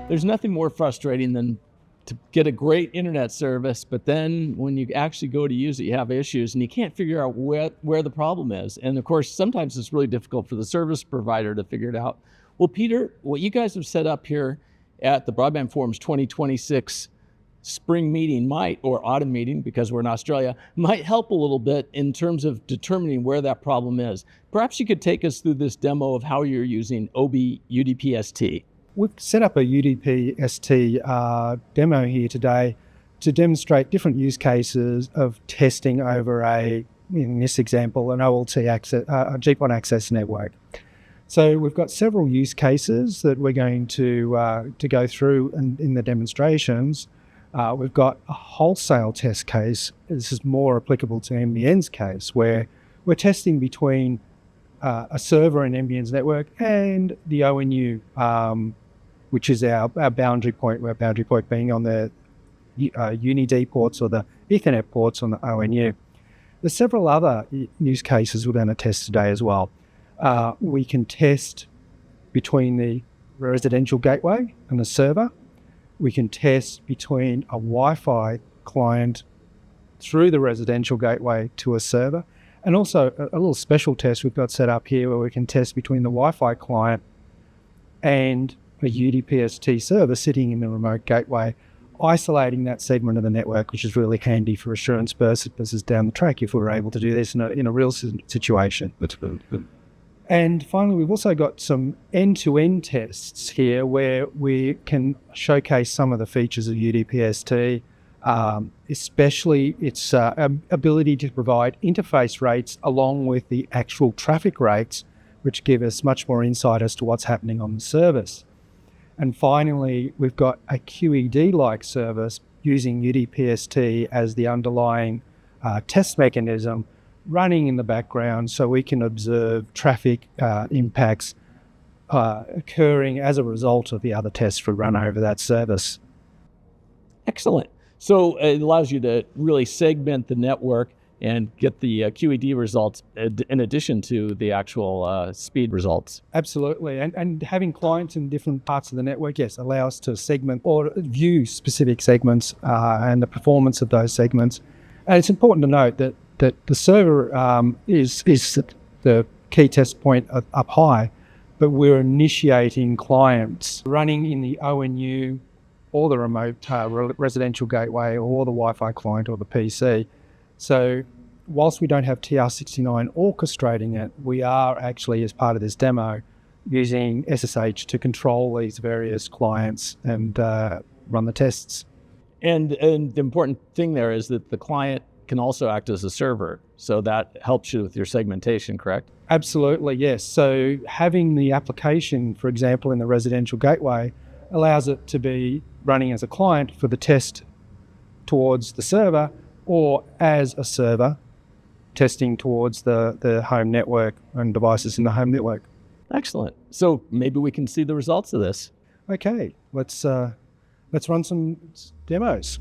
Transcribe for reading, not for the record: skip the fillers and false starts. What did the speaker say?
There's nothing more frustrating than to get a great internet service, but then when you actually go to use it, you have issues and you can't figure out where the problem is. And of course, sometimes it's really difficult for the service provider to figure it out. Well, Peter, what you guys have set up here at the Broadband Forum's 2026 spring meeting or autumn meeting, because we're in Australia, might help a little bit in terms of determining where that problem is. Perhaps you could take us through this demo of how you're using OB-UDPST. We've set up a UDPST demo here today to demonstrate different use cases of testing over in this example, an OLT access, a GPON access network. So we've got several use cases that we're going to go through in the demonstrations. We've got a wholesale test case. This is more applicable to NBN's case, where we're testing between a server in NBN's network and the ONU, which is our boundary point, where boundary point being on the UniD ports or the Ethernet ports on the ONU. There's several other use cases we're going to test today as well. We can test between the residential gateway and the server. We can test between a Wi-Fi client through the residential gateway to a server. And also a little special test we've got set up here where we can test between the Wi-Fi client and a UDPST server sitting in the remote gateway, isolating that segment of the network, which is really handy for assurance purposes down the track if we're able to do this in a real situation. That's good. And finally, we've also got some end-to-end tests here where we can showcase some of the features of UDPST, especially its ability to provide interface rates along with the actual traffic rates, which give us much more insight as to what's happening on the service. And finally, we've got a QED-like service using UDPST as the underlying test mechanism running in the background so we can observe traffic impacts occurring as a result of the other tests we run over that service. Excellent. So it allows you to really segment the network and get the QED results in addition to the actual speed results. Absolutely. And having clients in different parts of the network, yes, allow us to segment or view specific segments and the performance of those segments. And it's important to note that the server is the key test point up high, but we're initiating clients running in the ONU or the remote residential gateway or the Wi-Fi client or the PC. So whilst we don't have TR69 orchestrating it, we are actually, as part of this demo, using SSH to control these various clients and run the tests. And the important thing there is that the client can also act as a server. So that helps you with your segmentation, correct? Absolutely, yes. So having the application, for example, in the residential gateway, allows it to be running as a client for the test towards the server, or as a server testing towards the home network and devices in the home network. Excellent. So maybe we can see the results of this. Okay, let's run some demos.